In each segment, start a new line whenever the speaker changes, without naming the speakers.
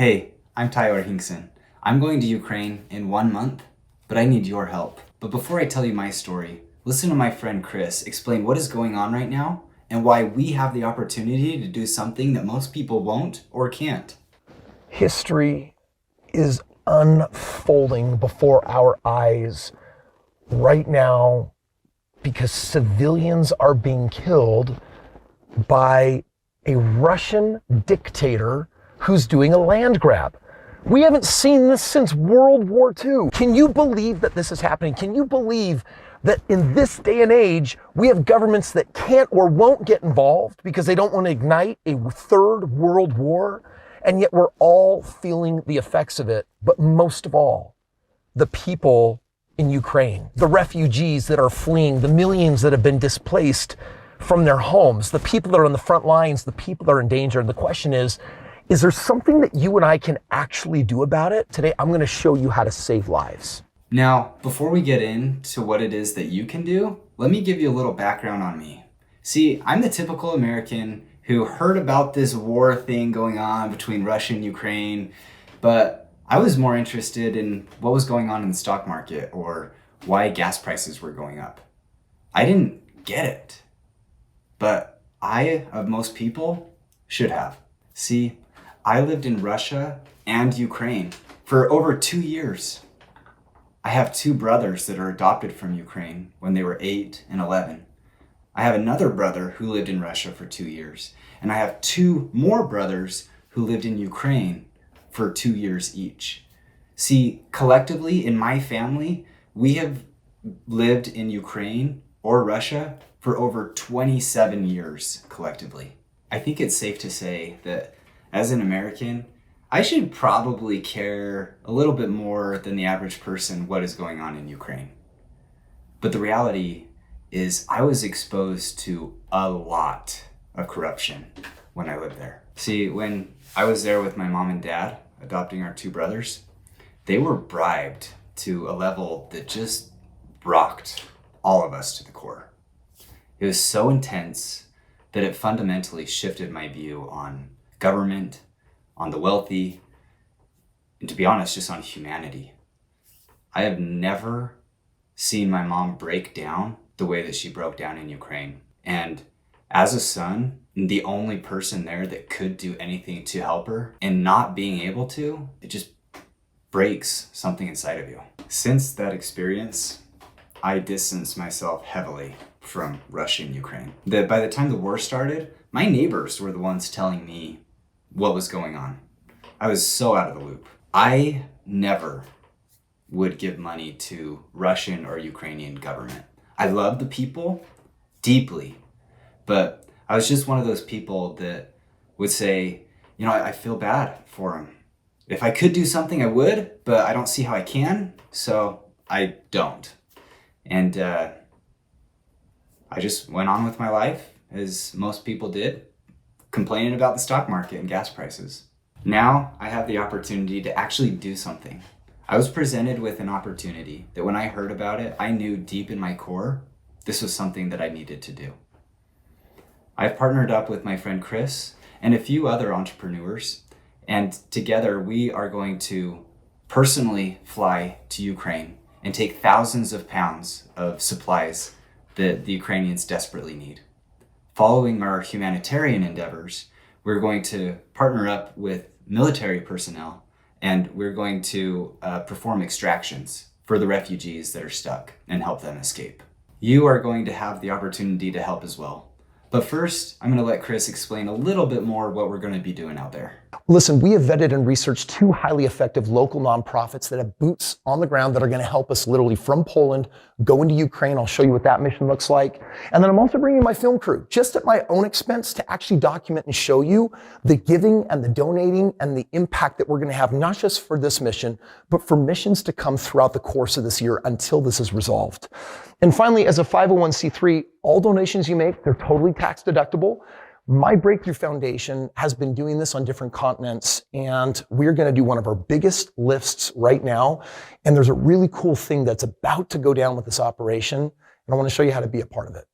Hey, I'm Tyler Hinkson. I'm going to Ukraine in 1 month, but I need your help. But before I tell you my story, listen to my friend Kris explain what is going on right now and why we have the opportunity to do something that most people won't or can't.
History is unfolding before our eyes right now because civilians are being killed by a Russian dictator who's doing a land grab. We haven't seen this since World War II. Can you believe that this is happening? Can you believe that in this day and age, we have governments that can't or won't get involved because they don't want to ignite a third world war? And yet we're all feeling the effects of it. But most of all, the people in Ukraine, the refugees that are fleeing, the millions that have been displaced from their homes, the people that are on the front lines, the people that are in danger. And the question is there something that you and I can actually do about it? Today, I'm going to show you how to save lives.
Now, before we get into what it is that you can do, let me give you a little background on me. See, I'm the typical American who heard about this war thing going on between Russia and Ukraine, but I was more interested in what was going on in the stock market or why gas prices were going up. I didn't get it, but I, of most people, should have. See, I lived in Russia and Ukraine for over 2 years. I have 2 brothers that are adopted from Ukraine when they were 8 and 11. I have another brother who lived in Russia for 2 years, and I have 2 more brothers who lived in Ukraine for 2 years each. See, collectively in my family, we have lived in Ukraine or Russia for over 27 years collectively. I think it's safe to say that as an American, I should probably care a little bit more than the average person what is going on in Ukraine. But the reality is I was exposed to a lot of corruption when I lived there. See, when I was there with my mom and dad, adopting our 2 brothers, they were bribed to a level that just rocked all of us to the core. It was so intense that it fundamentally shifted my view on government, on the wealthy, and to be honest, just on humanity. I have never seen my mom break down the way that she broke down in Ukraine. And as a son, the only person there that could do anything to help her and not being able to, it just breaks something inside of you. Since that experience, I distanced myself heavily from Russia and Ukraine. By the time the war started, my neighbors were the ones telling me what was going on. I was so out of the loop. I never would give money to Russian or Ukrainian government. I love the people deeply, but I was just one of those people that would say, I feel bad for them. If I could do something, I would, but I don't see how I can, so I don't. And I just went on with my life as most people did, complaining about the stock market and gas prices. Now I have the opportunity to actually do something. I was presented with an opportunity that when I heard about it, I knew deep in my core, this was something that I needed to do. I've partnered up with my friend Kris and a few other entrepreneurs, and together we are going to personally fly to Ukraine and take thousands of pounds of supplies that the Ukrainians desperately need. Following our humanitarian endeavors, we're going to partner up with military personnel, and we're going to perform extractions for the refugees that are stuck and help them escape. You are going to have the opportunity to help as well. But first, I'm going to let Kris explain a little bit more what we're going to be doing out there.
Listen, we have vetted and researched 2 highly effective local nonprofits that have boots on the ground that are going to help us literally from Poland go into Ukraine. I'll show you what that mission looks like. And then I'm also bringing my film crew just at my own expense to actually document and show you the giving and the donating and the impact that we're going to have, not just for this mission, but for missions to come throughout the course of this year until this is resolved. And finally, as a 501c3, all donations you make, they're totally tax deductible. My Breakthrough Foundation has been doing this on different continents, and we're going to do one of our biggest lifts right now. And there's a really cool thing that's about to go down with this operation, and I want to show you how to be a part of it.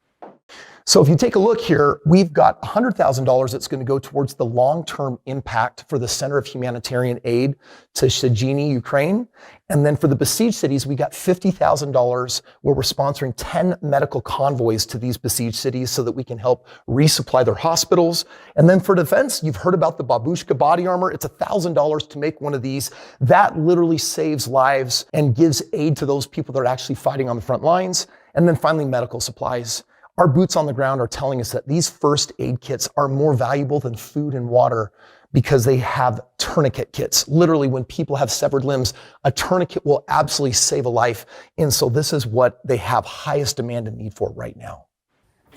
So if you take a look here, we've got $100,000 that's going to go towards the long-term impact for the Center of Humanitarian Aid to Szegini, Ukraine. And then for the besieged cities, we got $50,000 where we're sponsoring 10 medical convoys to these besieged cities so that we can help resupply their hospitals. And then for defense, you've heard about the babushka body armor. It's $1,000 to make one of these. That literally saves lives and gives aid to those people that are actually fighting on the front lines. And then finally, medical supplies. Our boots on the ground are telling us that these first aid kits are more valuable than food and water because they have tourniquet kits. Literally, when people have severed limbs, a tourniquet will absolutely save a life. And so this is what they have highest demand and need for right now.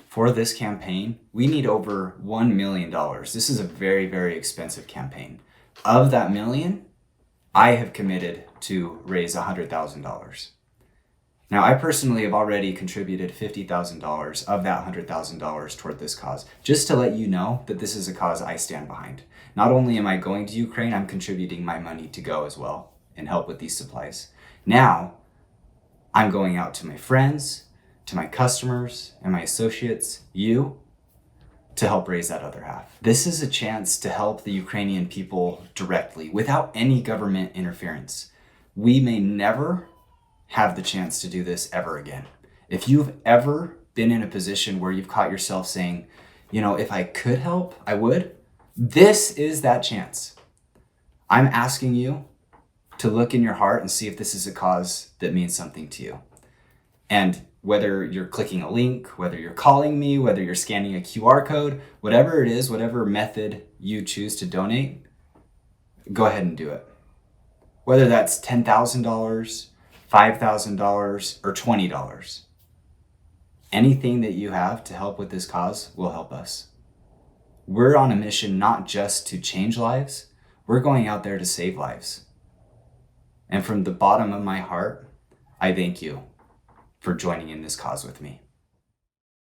For this campaign, we need over $1 million. This is a very, very expensive campaign. Of that million, I have committed to raise $100,000. Now, I personally have already contributed $50,000 of that $100,000 toward this cause, just to let you know that this is a cause I stand behind. Not only am I going to Ukraine, I'm contributing my money to go as well and help with these supplies. Now, I'm going out to my friends, to my customers, and my associates, you, to help raise that other half. This is a chance to help the Ukrainian people directly without any government interference. We may never have the chance to do this ever again. If you've ever been in a position where you've caught yourself saying, you know, if I could help, I would, this is that chance. I'm asking you to look in your heart and see if this is a cause that means something to you. And whether you're clicking a link, whether you're calling me, whether you're scanning a QR code, whatever it is, whatever method you choose to donate, go ahead and do it. Whether that's $10,000, $5,000, or $20. Anything that you have to help with this cause will help us. We're on a mission not just to change lives, we're going out there to save lives. And from the bottom of my heart, I thank you for joining in this cause with me.